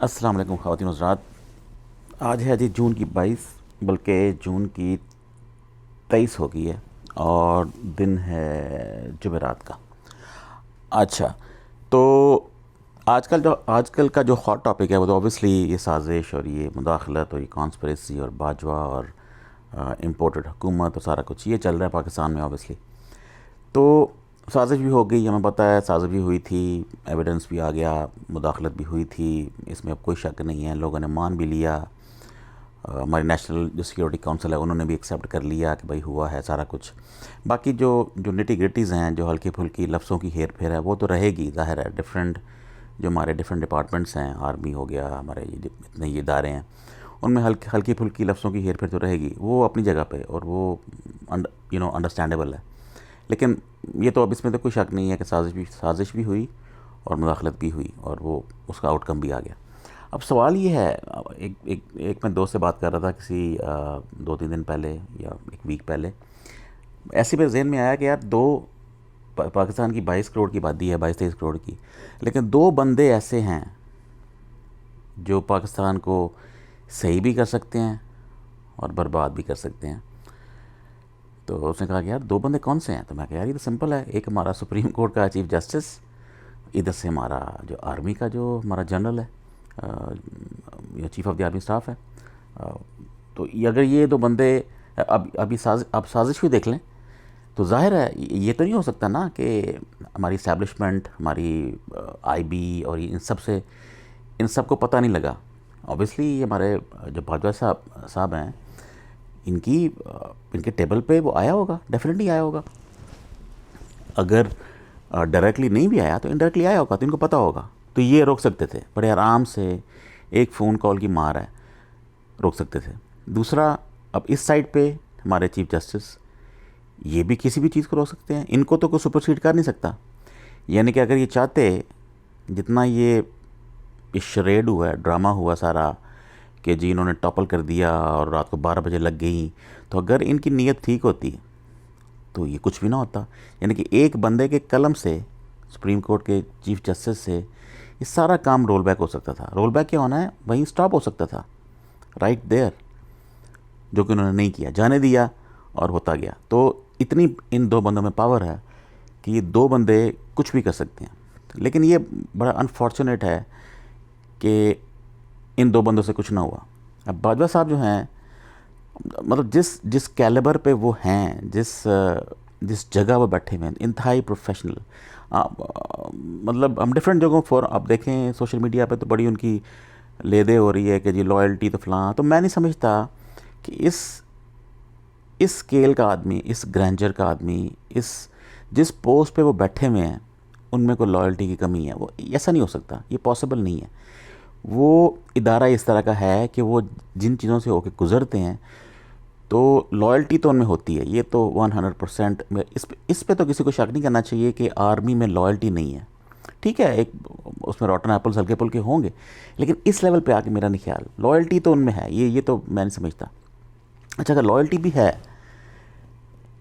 अस्सलाम वालेकुम ख़वातीन हज़रात। आज है जी जून की 22, बल्कि जून की 23 हो गई है और दिन है जुमेरात का। अच्छा, तो आजकल का जो हॉट टॉपिक है वो तो ऑब्वियसली ये साजिश और ये मुदाखलत और ये कॉन्स्पिरेसी और बाजवा और इम्पोर्टेड हुकूमत और सारा कुछ ये चल रहा है पाकिस्तान में ऑब्वियसली। तो साजिश भी हो गई, हमें पता है साजिश भी हुई थी, एविडेंस भी आ गया, मुदाखलत भी हुई थी, इसमें अब कोई शक नहीं है, लोगों ने मान भी लिया। हमारी नेशनल जो सिक्योरिटी काउंसिल है उन्होंने भी एक्सेप्ट कर लिया कि भाई हुआ है सारा कुछ। बाकी जो जो निटी ग्रिटीज़ हैं, जो हल्की फुल्की लफ्ज़ों की हेर फेर है वो तो रहेगी, ज़ाहिर है। डिफरेंट जो हमारे डिफरेंट डिपार्टमेंट्स हैं, आर्मी हो गया, हमारे ये इतने ये इदारे हैं, उनमें हल्की फुल्की लफ्ज़ों की हेर फेर तो रहेगी, वो अपनी जगह पे, और वो अंडरस्टैंडेबल है। लेकिन ये तो अब इसमें तो कोई शक नहीं है कि साजिश भी हुई और मुदाखलत भी हुई और वो उसका आउटकम भी आ गया। अब सवाल ये है, एक मैं दोस्त से बात कर रहा था किसी 2-3 दिन पहले या एक वीक पहले, ऐसे मेरे जहन में आया कि यार पाकिस्तान की 22 करोड़ की आबादी है, 22-23 करोड़ की, लेकिन दो बंदे ऐसे हैं जो पाकिस्तान को सही भी कर सकते हैं और बर्बाद भी कर सकते हैं। तो उसने कहा कि यार दो बंदे कौन से हैं? तो मैं कहा यार ये तो सिंपल है, एक हमारा सुप्रीम कोर्ट का चीफ जस्टिस, इधर से हमारा जो आर्मी का जो हमारा जनरल है या chief of the army staff है। अ, तो अगर ये दो बंदे अब अभी आप साजिश भी देख लें तो जाहिर है ये तो नहीं हो सकता ना कि हमारी इस्टेब्लिशमेंट, हमारी आईबी और इन सब से इन सब को पता नहीं लगा। ऑब्वियसली ये हमारे जो बाजवा साहब हैं, इनके टेबल पे वो आया होगा, डेफिनेटली आया होगा। अगर डायरेक्टली नहीं भी आया तो इनडायरेक्टली आया होगा, तो इनको पता होगा, तो ये रोक सकते थे बड़े आराम से, एक फ़ोन कॉल की मार है, रोक सकते थे। दूसरा, अब इस साइड पे हमारे चीफ जस्टिस, ये भी किसी भी चीज़ को रोक सकते हैं, इनको तो कोई सुपरसीड कर नहीं सकता। यानी कि अगर ये चाहते, जितना ये शरेड हुआ है, ड्रामा हुआ सारा कि जी इन्होंने टॉपल कर दिया और रात को 12 बजे लग गई, तो अगर इनकी नीयत ठीक होती तो ये कुछ भी ना होता। यानी कि एक बंदे के कलम से, सुप्रीम कोर्ट के चीफ जस्टिस से, ये सारा काम रोल बैक हो सकता था। रोल बैक क्या होना है, वहीं स्टॉप हो सकता था, राइट देयर, जो कि उन्होंने नहीं किया, जाने दिया और होता गया। तो इतनी इन दो बंदों में पावर है कि ये दो बंदे कुछ भी कर सकते हैं। लेकिन ये बड़ा अनफॉर्चुनेट है कि इन दो बंदों से कुछ ना हुआ। अब बाजवा साहब जो हैं, मतलब जिस जिस कैलिबर पे वो हैं, जिस जगह वो बैठे हुए हैं, इंतहाई प्रोफेशनल। मतलब हम डिफरेंट जगहों पर आप देखें सोशल मीडिया पे तो बड़ी उनकी ले दे हो रही है कि जी लॉयल्टी तो फ़लाँ, तो मैं नहीं समझता कि इस स्केल का आदमी, इस ग्रैंडर का आदमी, इस जिस पोस्ट पे वो बैठे हुए हैं, उनमें कोई लॉयल्टी की कमी है। वो ऐसा नहीं हो सकता, ये पॉसिबल नहीं है। वो इदारा इस तरह का है कि वो जिन चीज़ों से होकर गुज़रते हैं, तो लॉयल्टी तो उनमें होती है, ये तो 100%। इस पे तो किसी को शक नहीं करना चाहिए कि आर्मी में लॉयल्टी नहीं है। ठीक है, एक उसमें रॉटन एप्पल्स हल्के पुल्के होंगे, लेकिन इस लेवल पे आके मेरा नहीं ख्याल लॉयल्टी तो उनमें है, ये तो मैं नहीं समझता। अच्छा, अगर लॉयल्टी भी है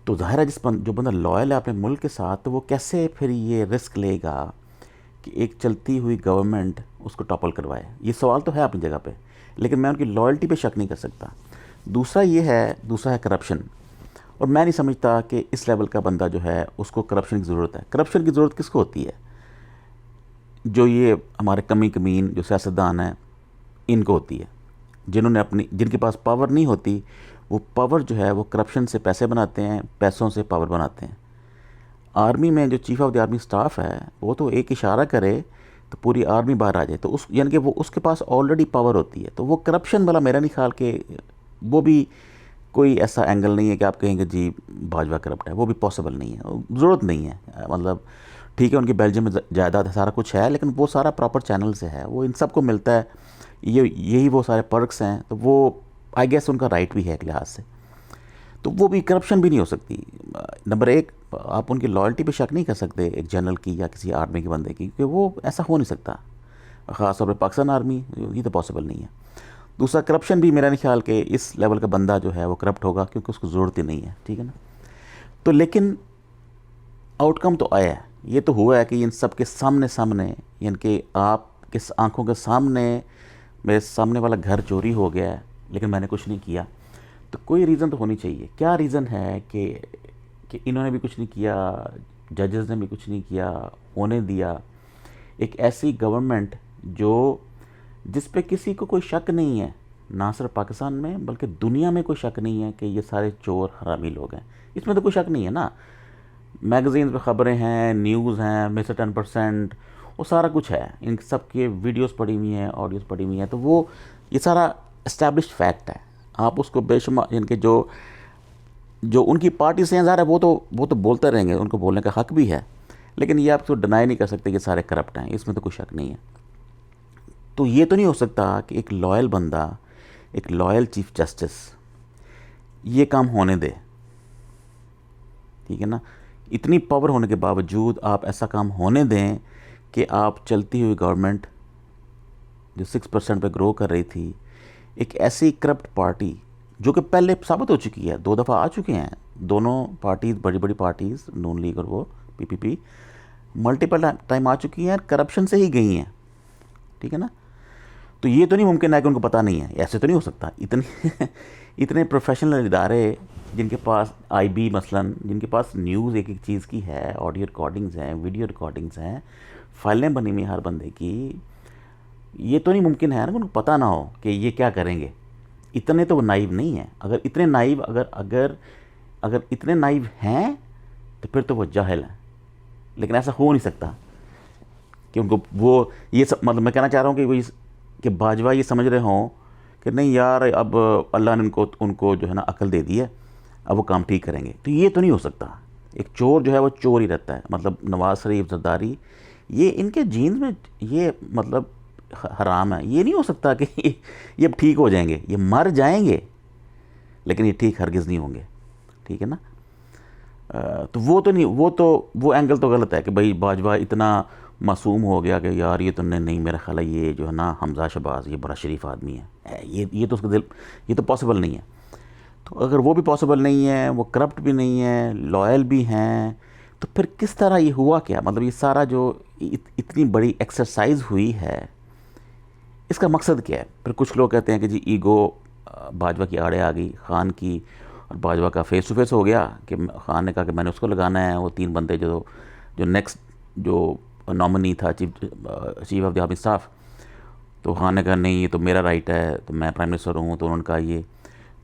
तो ज़ाहिर है जो बंदा लॉयल है अपने मुल्क के साथ, तो वो कैसे फिर ये रिस्क लेगा कि एक चलती हुई गवर्नमेंट उसको टॉपल करवाए? ये सवाल तो है अपनी जगह पे, लेकिन मैं उनकी लॉयल्टी पे शक नहीं कर सकता। दूसरा है करप्शन। और मैं नहीं समझता कि इस लेवल का बंदा जो है उसको करप्शन की ज़रूरत है। करप्शन की ज़रूरत किसको होती है? जो ये हमारे कमी कमीन जो सियासतदान हैं, इनको होती है, जिनके पास पावर नहीं होती, वो पावर जो है वो करप्शन से पैसे बनाते हैं, पैसों से पावर बनाते हैं। आर्मी में जो chief of the army staff है, वो तो एक इशारा करे तो पूरी आर्मी बाहर आ जाए, तो उस यानी कि वो उसके पास ऑलरेडी पावर होती है। तो वो करप्शन वाला मेरा नहीं ख्याल कि वो भी कोई ऐसा एंगल नहीं है कि आप कहेंगे जी भाजपा करप्ट है, वो भी पॉसिबल नहीं है, ज़रूरत नहीं है। मतलब ठीक है, उनकी बेल्जियम में जायदाद है, सारा कुछ है, लेकिन वो सारा प्रॉपर चैनल से है, वो इन सबको मिलता है, यही वो सारे पर्क्स हैं, तो वो आई गेस उनका राइट भी है एक लिहाज से। तो वो भी करप्शन भी नहीं हो सकती। नंबर एक, आप उनकी लॉयल्टी पे शक नहीं कर सकते एक जनरल की या किसी आर्मी के बंदे की, क्योंकि वो ऐसा हो नहीं सकता, ख़ास तौर पे पाकिस्तान आर्मी, ये तो पॉसिबल नहीं है। दूसरा, करप्शन भी मेरा नहीं ख्याल कि इस लेवल का बंदा जो है वो करप्ट होगा, क्योंकि उसको ज़रूरत ही नहीं है, ठीक है ना। तो लेकिन आउटकम तो आया है, ये तो हुआ है कि इन सब के सामने सामने, यानी कि आप किस आंखों के सामने मेरे सामने वाला घर चोरी हो गया है लेकिन मैंने कुछ नहीं किया, तो कोई रीज़न तो होनी चाहिए। क्या रीज़न है कि इन्होंने भी कुछ नहीं किया, जजेस ने भी कुछ नहीं किया, होने दिया। एक ऐसी गवर्नमेंट जिस पे किसी को कोई शक नहीं है, ना सिर्फ पाकिस्तान में बल्कि दुनिया में कोई शक नहीं है कि ये सारे चोर हरामी लोग हैं, इसमें तो कोई शक नहीं है ना। मैगज़ीन पे ख़बरें हैं, न्यूज़ हैं, मिस्टर 10%, वो सारा कुछ है, इन सब के वीडियोस पड़ी हुई हैं, ऑडियोज़ पड़ी हुई हैं, तो वो ये सारा इस्टेब्लिश्ड फैक्ट है। आप उसको बेशुमार इनके जो जो उनकी पार्टी से ज़ाहिर है वो तो बोलते रहेंगे, उनको बोलने का हक़ भी है, लेकिन ये आप तो डिनाई नहीं कर सकते कि सारे करप्ट हैं, इसमें तो कोई शक नहीं है। तो ये तो नहीं हो सकता कि एक लॉयल बंदा, एक लॉयल चीफ जस्टिस ये काम होने दे, ठीक है ना। इतनी पावर होने के बावजूद आप ऐसा काम होने दें कि आप चलती हुई गवर्नमेंट जो 6% पे ग्रो कर रही थी, एक ऐसी करप्ट पार्टी जो कि पहले साबित हो चुकी है, 2 दफ़ा आ चुके हैं दोनों पार्टीज़, बड़ी बड़ी पार्टीज़, नून लीग और वो पीपीपी, मल्टीपल टाइम आ चुकी हैं, करप्शन से ही गई हैं, ठीक है ना। तो ये तो नहीं मुमकिन है कि उनको पता नहीं है, ऐसे तो नहीं हो सकता। इतने इतने प्रोफेशनल इदारे जिनके पास आईबी मसलन, जिनके पास न्यूज़ एक एक चीज़ की है, ऑडियो रिकॉर्डिंग्स हैं, वीडियो रिकॉर्डिंग्स हैं, फाइलें बनी हुई हर बंदे की, ये तो नहीं मुमकिन है ना उनको पता ना हो कि ये क्या करेंगे। इतने तो वो नाइव नहीं है। अगर इतने नाइव अगर इतने नाइव हैं तो फिर तो वो जाहिल हैं, लेकिन ऐसा हो नहीं सकता कि उनको वो ये सब, मतलब मैं कहना चाह रहा हूँ कि बाजवा ये समझ रहे हों कि नहीं यार अब अल्लाह ने उनको जो है ना अकल दे दी है, अब वो काम ठीक करेंगे, तो ये तो नहीं हो सकता। एक चोर जो है वो चोर ही रहता है, मतलब नवाज शरीफ, जरदारी, ये इनके जीन्स में ये मतलब हराम है। ये नहीं हो सकता कि ये अब ठीक हो जाएंगे, ये मर जाएंगे लेकिन ये ठीक हरगिज़ नहीं होंगे, ठीक है ना। तो वो तो नहीं, वो एंगल तो गलत है कि भाई बाजवा इतना मासूम हो गया कि यार ये तो नहीं, मेरा ख्याल है ये जो है ना हमजा शहबाज ये बड़ा शरीफ आदमी है, ये तो उसका दिल, ये तो पॉसिबल नहीं है। तो अगर वो भी पॉसिबल नहीं है, वो करप्ट भी नहीं है, लॉयल भी हैं, तो फिर किस तरह ये हुआ क्या, मतलब ये सारा जो इतनी बड़ी एक्सरसाइज हुई है, इसका मकसद क्या है। फिर कुछ लोग कहते हैं कि जी ईगो बाजवा की आड़े आ गई, खान की और बाजवा का फेस टू फेस हो गया कि खान ने कहा कि मैंने उसको लगाना है, वो 3 बंदे जो नेक्स्ट जो नॉमिनी था chief of the army staff, तो खान ने कहा नहीं ये तो मेरा राइट है, तो मैं प्राइम मिनिस्टर हूँ, तो उन्होंने कहा ये,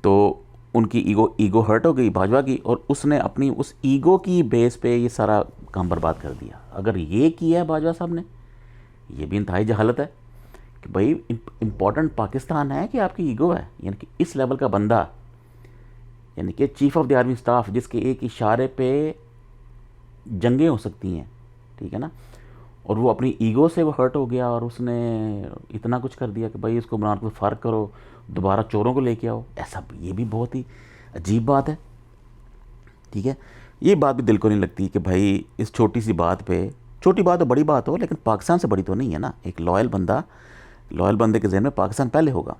तो उनकी ईगो हर्ट हो गई बाजवा की, और उसने अपनी उस ईगो की बेस पे ये सारा काम बर्बाद कर दिया। अगर ये किया है बाजवा साहब ने, ये भी इंतहाई जहालत है कि भाई इम्पोर्टेंट पाकिस्तान है कि आपकी ईगो है। यानी कि इस लेवल का बंदा, यानी कि chief of the army staff, जिसके एक इशारे पे जंगें हो सकती हैं, ठीक है ना, और वो अपनी ईगो से वो हर्ट हो गया और उसने इतना कुछ कर दिया कि भाई इसको इमरान को फ़र्क करो, दोबारा चोरों को लेके आओ। ऐसा ये भी बहुत ही अजीब बात है, ठीक है। ये बात भी दिल को नहीं लगती कि भाई इस छोटी सी बात पे, छोटी बात हो बड़ी बात हो, लेकिन पाकिस्तान से बड़ी तो नहीं है ना। एक लॉयल बंदे के जहन में पाकिस्तान पहले होगा,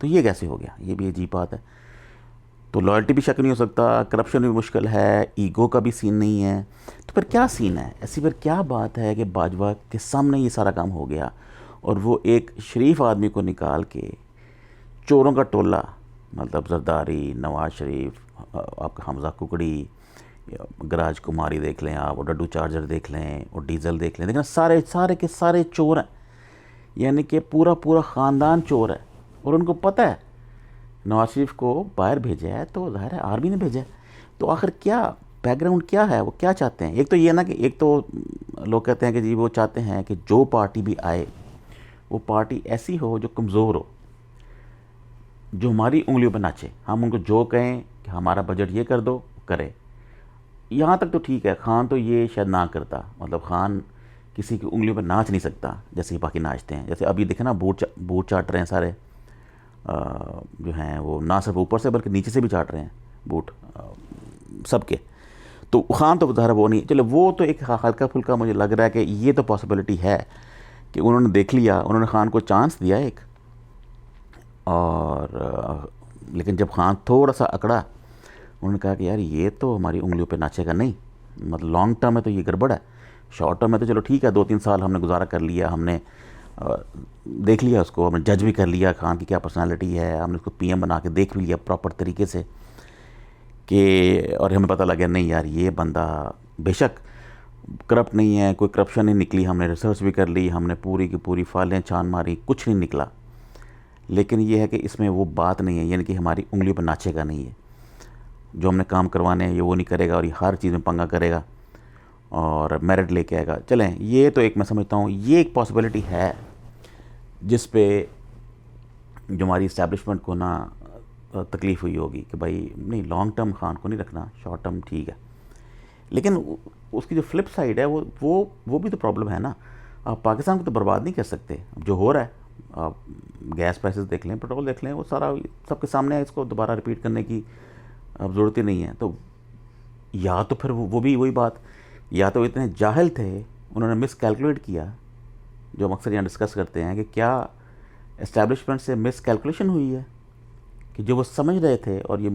तो ये कैसे हो गया, ये भी अजीब बात है। तो लॉयल्टी भी शक नहीं हो सकता, करप्शन भी मुश्किल है, ईगो का भी सीन नहीं है, तो फिर क्या सीन है, ऐसी फिर क्या बात है कि बाजवा के सामने ये सारा काम हो गया और वो एक शरीफ आदमी को निकाल के चोरों का टोला, मतलब जरदारी, नवाज शरीफ, आपका हमजा कुकड़ी, गराज कुमारी देख लें आप, और डड्डू चार्जर देख लें, और डीजल देख लें, देखना सारे के सारे चोर हैं। यानी कि पूरा ख़ानदान चोर है, और उनको पता है नवाज शरीफ को बाहर भेजा है तो ज़ाहिर है आर्मी ने भेजा है। तो आखिर क्या बैकग्राउंड क्या है, वो क्या चाहते हैं। एक तो ये ना कि एक तो लोग कहते हैं कि जी वो चाहते हैं कि जो पार्टी भी आए वो पार्टी ऐसी हो जो कमज़ोर हो, जो हमारी उंगलियों पर नाचे। हम उनको जो कहें कि हमारा बजट ये कर दो, करे। यहाँ तक तो ठीक है, खान तो ये शायद ना करता, मतलब खान किसी की उंगलियों पर नाच नहीं सकता जैसे बाकी नाचते हैं। जैसे अभी देखे ना बूट चाट रहे हैं सारे जो हैं, वो ना सिर्फ ऊपर से बल्कि नीचे से भी चाट रहे हैं बूट सबके। तो खान तो ज़ाहिर वो नहीं, चलो वो तो एक हल्का फुल्का मुझे लग रहा है कि ये तो पॉसिबिलिटी है कि उन्होंने देख लिया, उन्होंने खान को चांस दिया एक, और लेकिन जब खान थोड़ा सा अकड़ा, उन्होंने कहा कि यार ये तो हमारी उंगलियों पे नाचेगा नहीं, मतलब लॉन्ग टर्म में तो ये गड़बड़ है। शॉर्ट टर्म में तो चलो ठीक है, 2-3 साल हमने गुजारा कर लिया, हमने देख लिया उसको, हमने जज भी कर लिया खान की क्या पर्सनालिटी है, हमने उसको पीएम बना के देख भी लिया प्रॉपर तरीके से कि, और हमें पता लग गया नहीं यार ये बंदा बेशक करप्ट नहीं है, कोई करप्शन नहीं निकली, हमने रिसर्च भी कर ली, हमने पूरी की पूरी फाइलें छान मारी, कुछ नहीं निकला। लेकिन ये है कि इसमें वो बात नहीं है, यानी कि हमारी उंगली पर नाचेगा नहीं है, जो हमने काम करवाने हैं ये वो नहीं करेगा और ये हर चीज़ में पंगा करेगा और मेरिट लेके आएगा। चलें, ये तो एक मैं समझता हूँ ये एक पॉसिबिलिटी है जिस पे जो हमारी इस्टेब्लिशमेंट को ना तकलीफ़ हुई होगी कि भाई नहीं लॉन्ग टर्म खान को नहीं रखना, शॉर्ट टर्म ठीक है। लेकिन उसकी जो फ्लिप साइड है वो भी तो प्रॉब्लम है ना। आप पाकिस्तान को तो बर्बाद नहीं कर सकते। जो हो रहा है, आप गैस प्राइसेस देख लें, पेट्रोल देख लें, वो सारा सबके सामने है, इसको दोबारा रिपीट करने की अब ज़रूरत ही नहीं है। तो या तो फिर वो भी वही बात, या तो इतने जाहिल थे उन्होंने मिस कैलकुलेट किया, जो हम अक्सर यहाँ डिस्कस करते हैं कि क्या एस्टेब्लिशमेंट से मिस कैलकुलेशन हुई है कि जो वो समझ रहे थे। और ये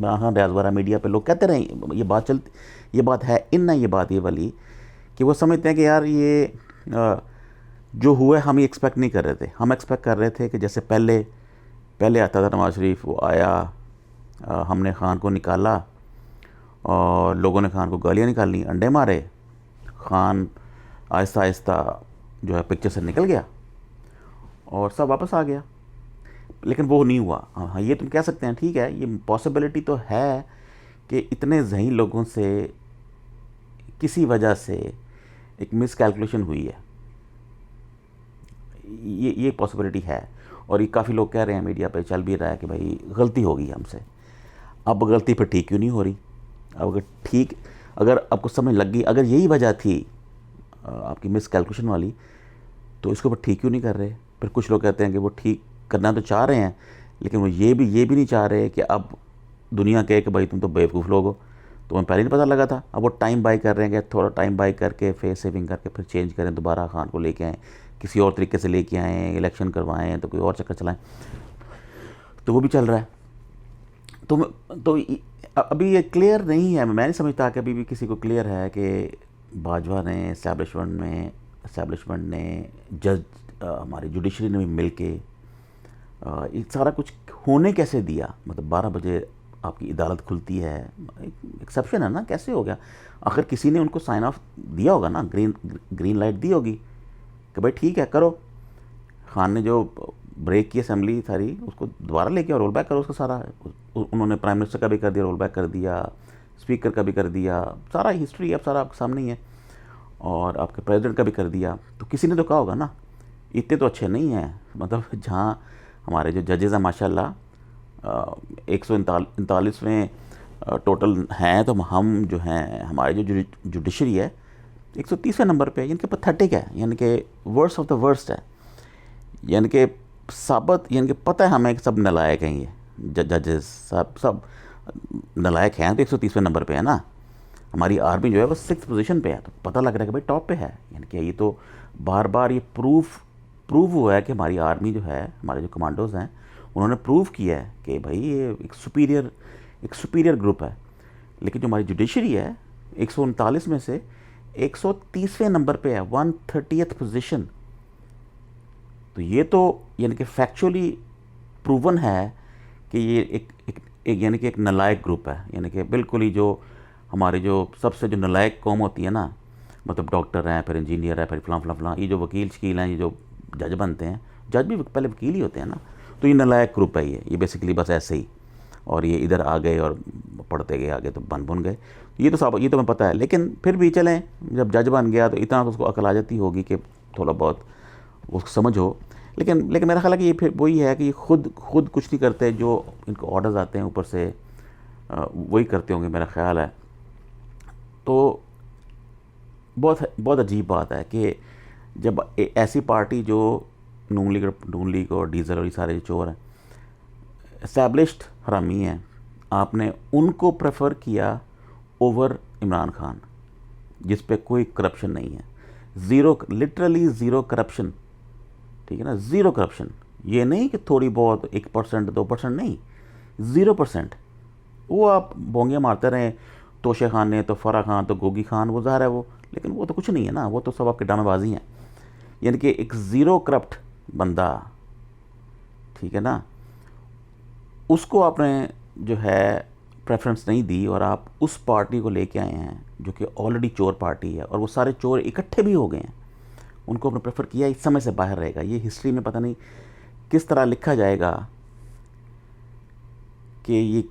हाँ ब्याजवारा मीडिया पे लोग कहते रहे, ये बात चलती, ये बात है इन ना, ये बात ये वाली कि वो समझते हैं कि यार ये जो हुआ है हम ये एक्सपेक्ट नहीं कर रहे थे। हम एक्सपेक्ट कर रहे थे कि जैसे पहले आता था नवाज शरीफ, वो आया, हमने खान को निकाला और लोगों ने खान को गालियाँ निकाली, अंडे मारे, खान आहिस्ता आहिस्ता जो है पिक्चर से निकल गया और सब वापस आ गया। लेकिन वो नहीं हुआ। हाँ, ये तुम कह सकते हैं, ठीक है, ये पॉसिबिलिटी तो है कि इतने ज़हीन लोगों से किसी वजह से एक मिस कैलकुलेशन हुई है, ये पॉसिबिलिटी है। और ये काफ़ी लोग कह रहे हैं, मीडिया पे चल भी रहा है कि भाई गलती हो गई हमसे। अब गलती फिर ठीक क्यों नहीं हो रही? अब अगर आपको समझ लग गई, अगर यही वजह थी आपकी मिस कैलकुलेशन वाली, तो इसको फिर ठीक क्यों नहीं कर रहे? फिर कुछ लोग कहते हैं कि वो ठीक करना तो चाह रहे हैं, लेकिन वो ये भी नहीं चाह रहे कि अब दुनिया कहे कि भाई तुम तो बेवकूफ़ लोग हो, तुम्हें पहले नहीं पता लगा था। अब वो टाइम बाई कर रहे हैं कि थोड़ा टाइम बाई करके फेस सेविंग करके फिर चेंज करें, दोबारा खान को लेके आएँ, किसी और तरीके से लेके आएँ, इलेक्शन करवाएँ, तो कोई और चक्कर चलाएँ। तो वो भी चल रहा है। तो अभी ये क्लियर नहीं है, मैं नहीं समझता कि अभी भी किसी को क्लियर है कि बाजवा ने इस्टेब्लिशमेंट ने जज हमारी जुडिशरी ने भी मिल के ये सारा कुछ होने कैसे दिया। मतलब 12 बजे आपकी अदालत खुलती है, एक्सेप्शन है ना, कैसे हो गया? आखिर किसी ने उनको साइन ऑफ दिया होगा ना, ग्रीन लाइट दी होगी कि भाई ठीक है करो। खान ने जो ब्रेक की असेंबली सारी, उसको दोबारा लेके और रोल बैक करो उसका सारा। उन्होंने प्राइम मिनिस्टर का भी कर दिया, रोल बैक कर दिया, स्पीकर का भी कर दिया, सारा हिस्ट्री अब सारा आपके सामने ही है, और आपके प्रेसिडेंट का भी कर दिया। तो किसी ने तो कहा होगा ना, इतने तो अच्छे नहीं हैं। मतलब जहाँ हमारे जो जजेज़ हैं माशाल्लाह 139वें टोटल हैं, तो हम जो हैं हमारे जो जुडिशरी है 130वें नंबर पे, यानी कि पैथेटिक है, यानी कि वर्स्ट ऑफ द वर्स्ट है, यानी कि यानी कि पता है हमें कि सब नलायक हैं, ये जजेस सब नलायक हैं, तो 130वें नंबर पे है ना। हमारी आर्मी जो है वो 6th पोजीशन पे है, तो पता लग रहा है कि भाई टॉप पे है। यानी कि ये तो बार बार ये प्रूव हुआ है कि हमारी आर्मी जो है, हमारे जो कमांडोज़ हैं, उन्होंने प्रूव किया है कि भाई ये एक सुपीरियर ग्रुप है। लेकिन जो हमारी जुडिशरी है 139 में से 130वें नंबर पे है, 130th पोजीशन। तो ये तो यानी कि फैक्चुअली प्रूवन है कि ये एक यानी कि एक नलायक ग्रुप है, यानी कि बिल्कुल ही जो हमारे जो सबसे जो नलायक कौम होती है ना, मतलब डॉक्टर हैं, फिर इंजीनियर है, फिर फलां, ये जो वकील शकील हैं, ये जो जज बनते हैं, जज भी पहले वकील ही होते हैं ना, तो ये नलायक ग्रुप है, ये बेसिकली बस ऐसे ही। और ये इधर आ गए और पढ़ते गए आगे तो बन गए। ये तो मैं पता है। लेकिन फिर भी चलें, जब जज बन गया तो इतना तो उसको अकल आ जाती होगी कि थोड़ा बहुत उसको समझ हो। लेकिन मेरा ख्याल है कि ये फिर वही है कि ये खुद कुछ नहीं करते, जो इनको ऑर्डर्स आते हैं ऊपर से वही करते होंगे, मेरा ख्याल है। तो बहुत अजीब बात है कि जब ऐसी पार्टी जो नून लीग और डीजल और ये सारे चोर हैं, एस्टैब्लिश्ड हरामी हैं, आपने उनको प्रेफर किया ओवर इमरान खान, जिस पे कोई करप्शन नहीं है, लिटरली ज़ीरो करप्शन, ठीक है ना, ज़ीरो करप्शन। ये नहीं कि थोड़ी बहुत 1% 2% नहीं, 0%। वो आप बोंगे मारते रहे, तोशे खान ने तो, फरा खान तो, गोगी खान, वो ज़ाहिर है वो, लेकिन वो तो कुछ नहीं है ना, वो तो सब आपके ड्रामेबाजी हैं। यानी कि एक ज़ीरो करप्ट बंदा, ठीक है ना, उसको आपने जो है प्रेफरेंस नहीं दी और आप उस पार्टी को लेके आए हैं जो कि ऑलरेडी चोर पार्टी है और वो सारे चोर इकट्ठे भी हो गए हैं, उनको आपने प्रेफर किया, इस समय से बाहर रहेगा। ये हिस्ट्री में पता नहीं किस तरह लिखा जाएगा कि ये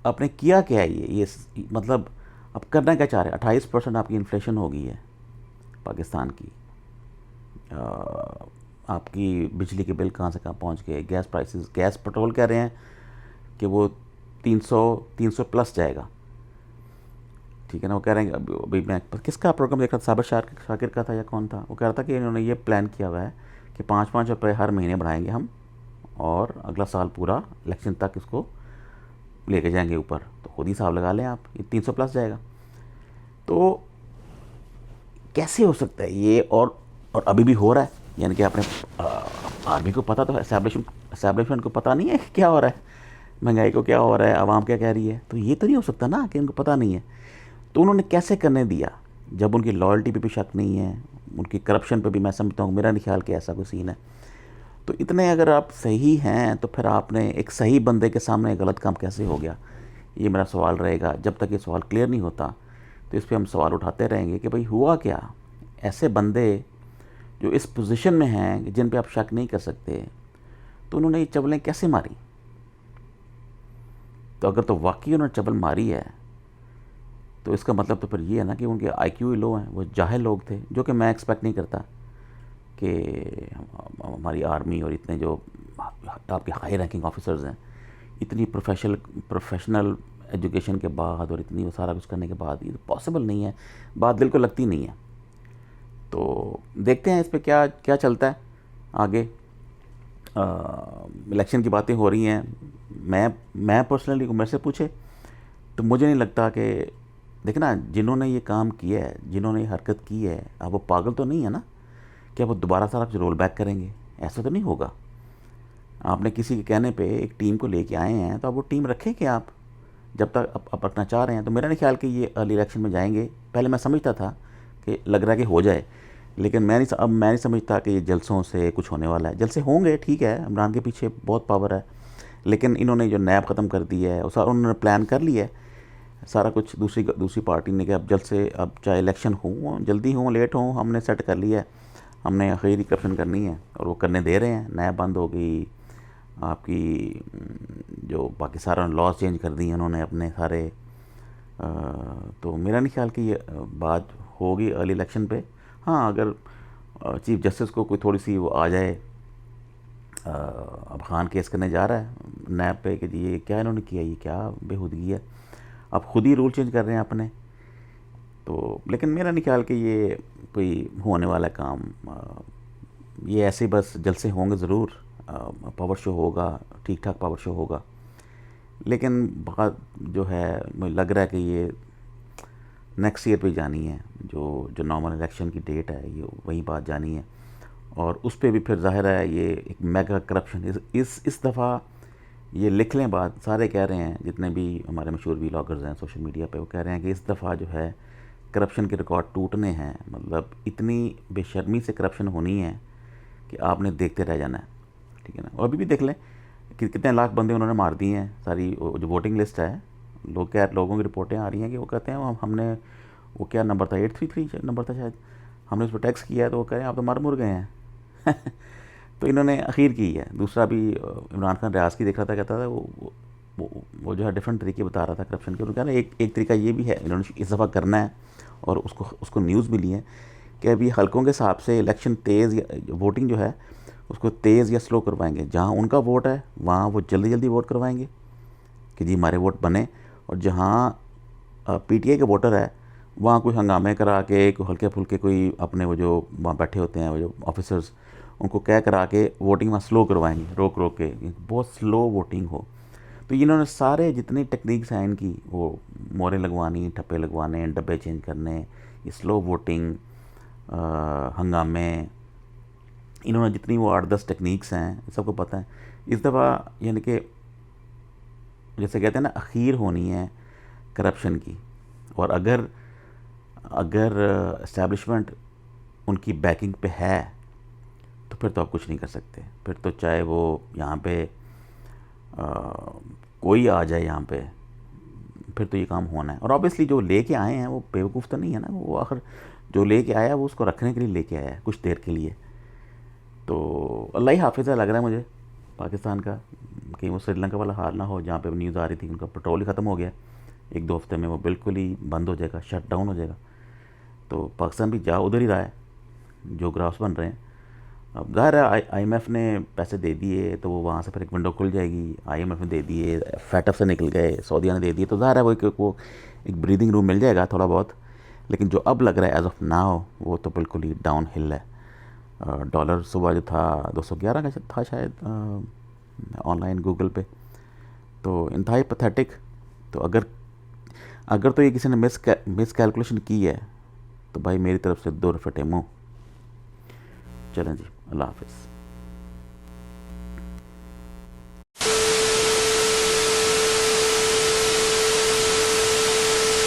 आपने किया क्या है। ये मतलब अब करना क्या चाह रहे हैं। 28% आपकी इन्फ्लेशन हो गई है पाकिस्तान की। आपकी बिजली के बिल कहाँ से कहाँ पहुँच गए, गैस प्राइसेस, गैस पेट्रोल कह रहे हैं कि वो 300 प्लस जाएगा, ठीक है ना। वो कह रहे हैं अभी मैं किसका प्रोग्राम देख रहा था, साबिर शाकिर का था या कौन था, वो कह रहा था कि इन्होंने ये प्लान किया हुआ है कि 5-5 रुपये हर महीने बढ़ाएंगे हम और अगला साल पूरा इलेक्शन तक इसको लेके जाएंगे ऊपर। तो खुद ही हिसाब लगा लें आप, ये 300 प्लस जाएगा। तो कैसे हो सकता है ये, और अभी भी हो रहा है। यानी कि आपने आर्मी को पता तो है, एस्टैब्लिशमेंट को पता नहीं है क्या हो रहा है, महंगाई को क्या हो रहा है, आवाम क्या कह रही है। तो ये तो नहीं हो सकता ना कि उनको पता नहीं है। तो उन्होंने कैसे करने दिया जब उनकी लॉयल्टी पे भी शक नहीं है, उनकी करप्शन पे भी मैं समझता हूँ, मेरा नहीं ख्याल कि ऐसा कोई सीन है। तो इतने अगर आप सही हैं तो फिर आपने एक सही बंदे के सामने गलत काम कैसे हो गया, ये मेरा सवाल रहेगा। जब तक ये सवाल क्लियर नहीं होता तो इस पर हम सवाल उठाते रहेंगे कि भाई हुआ क्या। ऐसे बंदे जो इस पोजीशन में हैं जिन पे आप शक नहीं कर सकते, तो उन्होंने ये चबलें कैसे मारी। तो अगर तो वाकई उन्होंने चबल मारी है तो इसका मतलब तो फिर ये है ना कि उनके IQ ही लो हैं, वो जाहिल लोग थे, जो कि मैं एक्सपेक्ट नहीं करता कि हमारी आर्मी और इतने जो आपके हाई रैंकिंग ऑफिसर्स हैं, इतनी प्रोफेशनल एजुकेशन के बाद और इतनी वो सारा कुछ करने के बाद, ये तो पॉसिबल नहीं है, बात दिल को लगती नहीं है। तो देखते हैं इस पर क्या क्या चलता है आगे। इलेक्शन की बातें हो रही हैं। मैं पर्सनली मेरे से पूछे तो मुझे नहीं लगता कि, देखना जिन्होंने ये काम किया है, जिन्होंने ये हरकत की है, अब वो पागल तो नहीं है ना कि अब वो दोबारा सारा कुछ रोल बैक करेंगे। ऐसा तो नहीं होगा। आपने किसी के कहने पे एक टीम को लेके आए हैं तो अब वो टीम रखें कि आप जब तक अब रखना चाह रहे हैं। तो मेरा नहीं ख्याल कि ये अर्ली इलेक्शन में जाएंगे। पहले मैं समझता था कि लग रहा है कि हो जाए, लेकिन अब मैं नहीं समझता कि ये जलसों से कुछ होने वाला है। जलसे होंगे, ठीक है, इमरान के पीछे बहुत पावर है, लेकिन इन्होंने जो नैब ख़त्म कर दी है और सारा उन्होंने प्लान कर लिया है सारा कुछ। दूसरी पार्टी ने कि अब जल्द से, अब चाहे इलेक्शन हो, जल्दी हो लेट हो, हमने सेट कर लिया है, हमने आखिरी करप्शन करनी है और वो करने दे रहे हैं। नैब बंद हो गई आपकी, जो बाकी सारा लॉज चेंज कर दी उन्होंने अपने सारे। तो मेरा नहीं ख्याल कि ये बात होगी अर्ली इलेक्शन पे। हाँ, अगर चीफ जस्टिस को कोई थोड़ी सी वो आ जाए, अब खान केस करने जा रहा है नैब पे कि जी ये क्या इन्होंने किया, ये क्या बेहूदगी है, अब खुद ही रूल चेंज कर रहे हैं अपने। तो लेकिन मेरा नहीं ख्याल कि ये कोई होने वाला काम। ये ऐसे बस जलसे होंगे ज़रूर, पावर शो होगा, ठीक ठाक पावर शो होगा, लेकिन बात जो है मुझे लग रहा है कि ये नेक्स्ट ईयर पे जानी है। जो नॉर्मल इलेक्शन की डेट है, ये वही बात जानी है। और उस पर भी फिर जाहिर है ये एक मेगा करप्शन इस दफ़ा ये लिख लें बात। सारे कह रहे हैं, जितने भी हमारे मशहूर व्लॉगर्स हैं सोशल मीडिया पे, वो कह रहे हैं कि इस दफ़ा जो है करप्शन के रिकॉर्ड टूटने हैं। मतलब इतनी बेशर्मी से करप्शन होनी है कि आपने देखते रह जाना है, ठीक है ना। और अभी भी देख लें कि कितने लाख बंदे उन्होंने मार दिए हैं। सारी जो वोटिंग लिस्ट है, लोगों की रिपोर्टें आ रही हैं कि वो कहते हैं हमने, वो क्या नंबर था, 833 नंबर था शायद, हमने उस पर टैक्स किया है, तो वो कह रहे हैं आप तो मर मुर गए हैं। तो इन्होंने अखीर की है। दूसरा भी इमरान खान रियाज की देख रहा था, कहता था वो जो है डिफरेंट तरीके बता रहा था करप्शन के। उन्होंने कहा एक तरीका ये भी है इन्होंने इस दफ़ा करना है, और उसको न्यूज़ मिली है कि अभी हलकों के हिसाब से इलेक्शन तेज़ या वोटिंग जो है उसको तेज़ या स्लो करवाएंगे। जहाँ उनका वोट है वहाँ वो जल्दी जल्दी वोट करवाएंगे कि जी हमारे वोट बने, और जहाँ PTI के वोटर है वहाँ कोई हंगामे करा के, कोई हल्के फुल्के कोई अपने वो जो वहाँ बैठे होते हैं वो जो ऑफिसर्स, उनको कह करा के वोटिंग वहाँ स्लो करवाएंगे, रोक रोक के, बहुत स्लो वोटिंग हो। तो इन्होंने सारे जितनी टेक्निक्स हैं इनकी, वो मोहरें लगवानी, ठप्पे लगवाने, डब्बे चेंज करने, ये स्लो वोटिंग, हंगामे, इन्होंने जितनी वो 8-10 टेक्निक्स हैं सबको पता है। इस दफ़ा यानी कि जैसे कहते हैं ना, अखीर होनी है करप्शन की। और अगर इस्टेब्लिशमेंट उनकी बैकिंग पे है फिर तो आप कुछ नहीं कर सकते। फिर तो चाहे वो यहाँ पे कोई आ जाए यहाँ पे, फिर तो ये काम होना है। और ऑब्वियसली जो लेके आए हैं वो बेवकूफ़ तो नहीं है ना, वो आखिर जो लेके आया वो उसको रखने के लिए लेके आया है कुछ देर के लिए। तो अल्लाह ही हाफिज़ है लग रहा है मुझे पाकिस्तान का, कहीं वो श्रीलंका वाला हाल ना हो जहाँ पे न्यूज़ आ रही थी उनका पेट्रोल ही ख़त्म हो गया, 1-2 हफ्ते में वो बिल्कुल ही बंद हो जाएगा, शट डाउन हो जाएगा। तो पाकिस्तान भी जा उधर ही रहा है, जो ग्राफ्स बन रहे हैं। अब ज़ाहिर है IMF ने पैसे दे दिए तो वो वहाँ से फिर एक विंडो खुल जाएगी। IMF ने दे दिए, फैटफ से निकल गए, सऊदीया ने दे दिए, तो ज़ाहिर है वो एक ब्रीदिंग रूम मिल जाएगा थोड़ा बहुत। लेकिन जो अब लग रहा है एज ऑफ नाउ वो तो बिल्कुल ही डाउन हिल है। डॉलर सुबह जो था 211 का था शायद, ऑनलाइन गूगल पे, तो इंतहाई पैथेटिक। तो अगर अगर तो ये किसी ने मिस कैलकुलेशन की है तो भाई मेरी तरफ से 2 रफटे मुँह। चलें जी, अल्लाह हाफिज़।